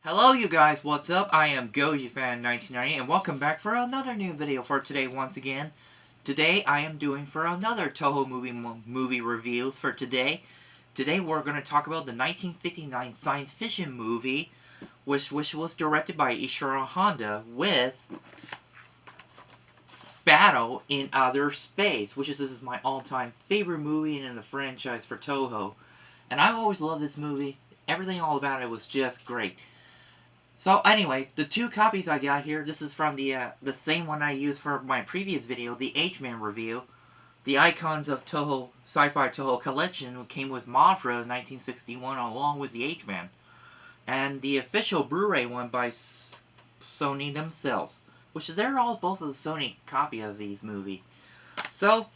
Hello you guys, what's up? I am GojiFan1990 and welcome back for another new video for today once again. Today I am doing for another Toho movie reviews for today. Today we're going to talk about the 1959 science fiction movie which was directed by Ishiro Honda with Battle in Outer Space, this is my all-time favorite movie in the franchise for Toho. And I've always loved this movie. Everything all about it was just great. So anyway, the two copies I got here, this is from the same one I used for my previous video, the H-Man review. The Icons of Toho, Sci-Fi Toho Collection came with Mafra in 1961 along with the H-Man. And the official Blu-ray one by Sony themselves. Which they're all both of the Sony copy of these movies. So,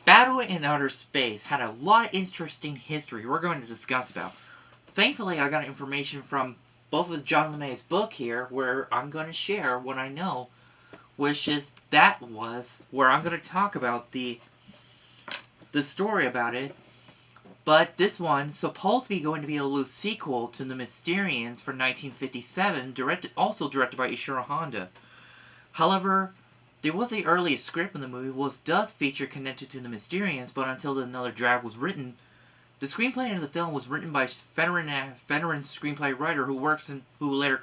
Battle in Outer Space had a lot of interesting history we're going to discuss about. Thankfully, I got information from both of John LeMay's book here, where I'm going to share what I know, which is that was where I'm going to talk about the story about it. But this one supposed to be going to be a loose sequel to the Mysterians for 1957, also directed by Ishiro Honda. However, there was the earliest script in the movie does feature connected to the Mysterians, but until another draft was written, the screenplay of the film was written by veteran screenplay writer who later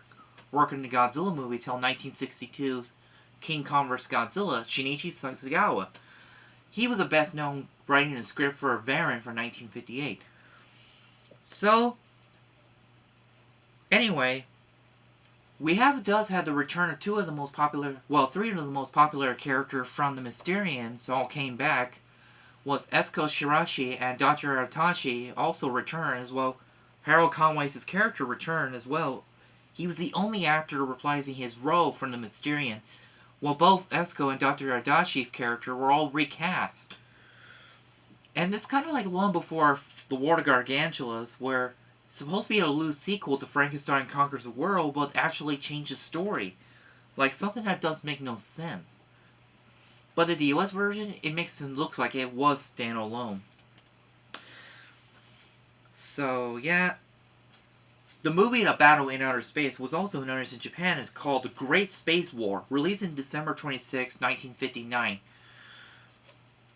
worked in the Godzilla movie till 1962's King Kong vs. Godzilla, Shinichi Sasagawa. He was the best known writing the script for Varan for 1958. So, anyway, does have the return of three of the most popular characters from the Mysterians all came back. Was Etsuko Shiraishi and Dr. Adachi also returned as well. Harold Conway's character returned as well. He was the only actor reprising his role from the Mysterian, while both Etsuko and Dr. Adachi's character were all recast. And it's kind of like long before the War of Gargantulas, where it's supposed to be a loose sequel to Frankenstein Conquers the World, but actually changed the story. Like something that does make no sense. But in the US version, it looks like it was standalone. So, yeah. The movie A Battle in Outer Space was also known in Japan as called The Great Space War, released in December 26, 1959.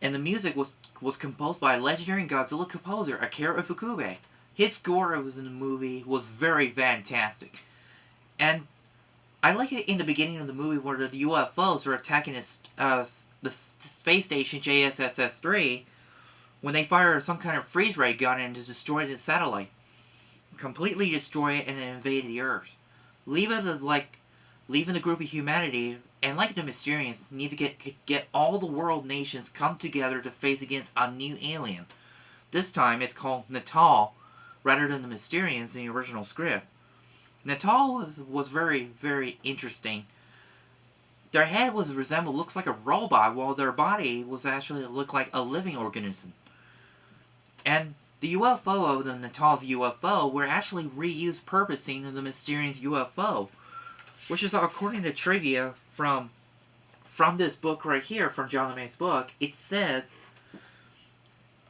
And the music was composed by legendary Godzilla composer Akira Ifukube. His score in the movie was very fantastic. And I like it in the beginning of the movie where the UFOs are attacking the space station JSSS-3 when they fire some kind of freeze ray gun and to destroy the satellite. Completely destroy it and invade the Earth. Leaving the group of humanity, and like the Mysterians, need to get all the world nations come together to face against a new alien. This time it's called Natal, rather than the Mysterians in the original script. Natal was very, very interesting. Their head looks like a robot, while their body looked like a living organism. And the UFO of the Natal's UFO were actually reused purposing of the Mysterians UFO, which is according to trivia from this book right here, from John LeMay's book. It says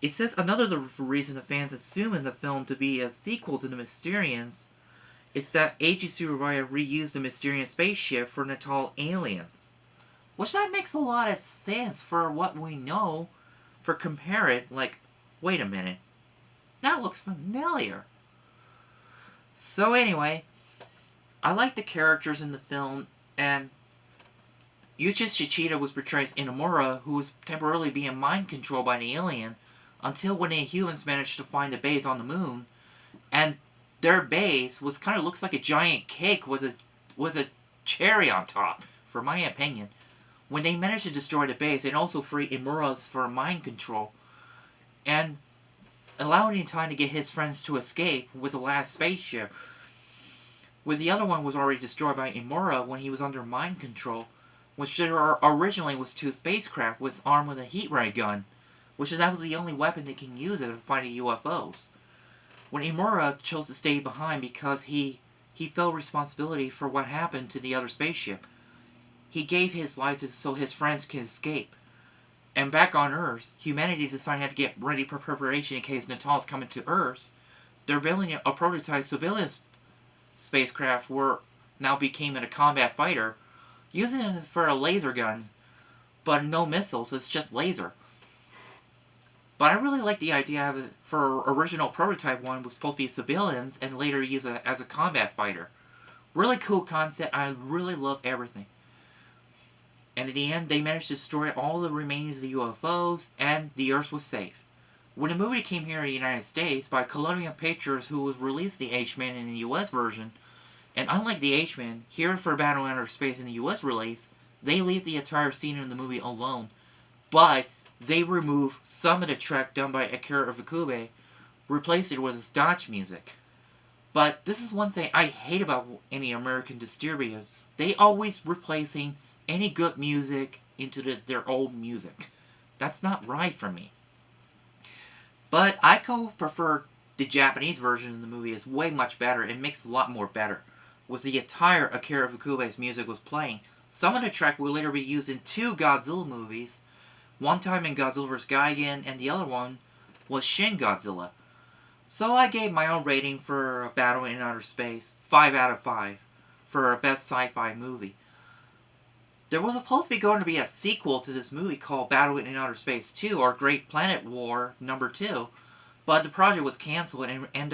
another reason the fans assume the film to be a sequel to the Mysterians. It's that Eiji Tsuburaya reused the Mysterian spaceship for Natal aliens. Which that makes a lot of sense for what we know. For compare it, like, wait a minute. That looks familiar. So anyway, I like the characters in the film, and Yuichi Shichida was portrayed as Inamura, who was temporarily being mind controlled by the alien, until when the humans managed to find a base on the moon, and their base looks like a giant cake with a cherry on top, for my opinion. When they managed to destroy the base, and also free Imura for mind control, and allowing him time to get his friends to escape with the last spaceship. With the other one was already destroyed by Imura when he was under mind control, which there originally was two spacecraft armed with a heat ray gun, that was the only weapon they can use to fight the UFOs. When Imura chose to stay behind because he felt responsibility for what happened to the other spaceship. He gave his life so his friends could escape. And back on Earth, humanity decided to get ready for preparation in case Natal's coming to Earth. They're building a prototype spacecraft now became a combat fighter, using it for a laser gun, but no missiles, it's just laser. But I really like the idea of it for original prototype one was supposed to be civilians and later used as a combat fighter. Really cool concept. I really love everything. And in the end, they managed to destroy all the remains of the UFOs, and the Earth was safe. When the movie came here in the United States by Colonial Pictures, who was released the H-Man in the US version, and unlike the H-Man, here for Battle in Outer Space in the US release, they leave the entire scene in the movie alone, but they remove some of the track done by Akira Ifukube, replaced it with his Dutch music. But this is one thing I hate about any American distributors. They always replacing any good music into their old music. That's not right for me. But I prefer the Japanese version of the movie is way much better. It makes a lot more better. Was the entire Akira Ifukube's music was playing. Some of the track will later be used in 2 Godzilla movies. One time in Godzilla vs. Gigan, and the other one was Shin Godzilla. So I gave my own rating for Battle in Outer Space, 5 out of 5, for a best sci-fi movie. There was supposed to be going to be a sequel to this movie called Battle in Outer Space 2, or Great Planet War number 2, but the project was canceled and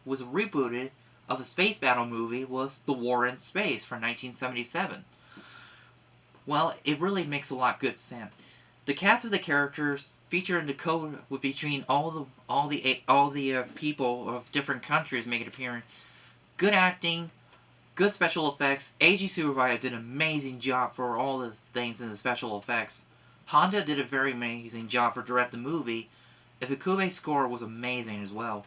was rebooted of the space battle movie was The War in Space from 1977. Well, it really makes a lot of good sense. The cast of the characters featured in the code between all the people of different countries make an appearance. Good acting, good special effects. Eiji Tsuburaya did an amazing job for all the things in the special effects. Honda did a very amazing job for directing the movie. Ifukube's score was amazing as well.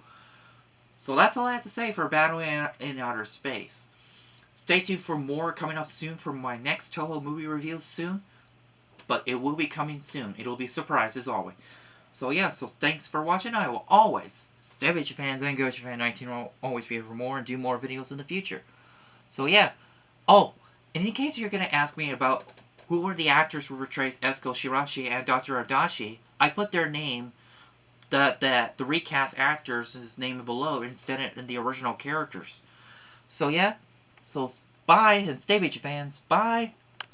So that's all I have to say for Battle in Outer Space. Stay tuned for more coming up soon for my next Toho movie reviews soon. But it will be coming soon. It'll be a surprise as always. So yeah, so thanks for watching. I will always stay with your fans and go with your fan 19. I'll always be here for more and do more videos in the future. So yeah. Oh, and in case you're going to ask me about who were the actors who portrayed Etsuko Shiraishi and Dr. Adachi, I put their name, the recast actors' name below instead of the original characters. So yeah. So bye and stay with your fans. Bye.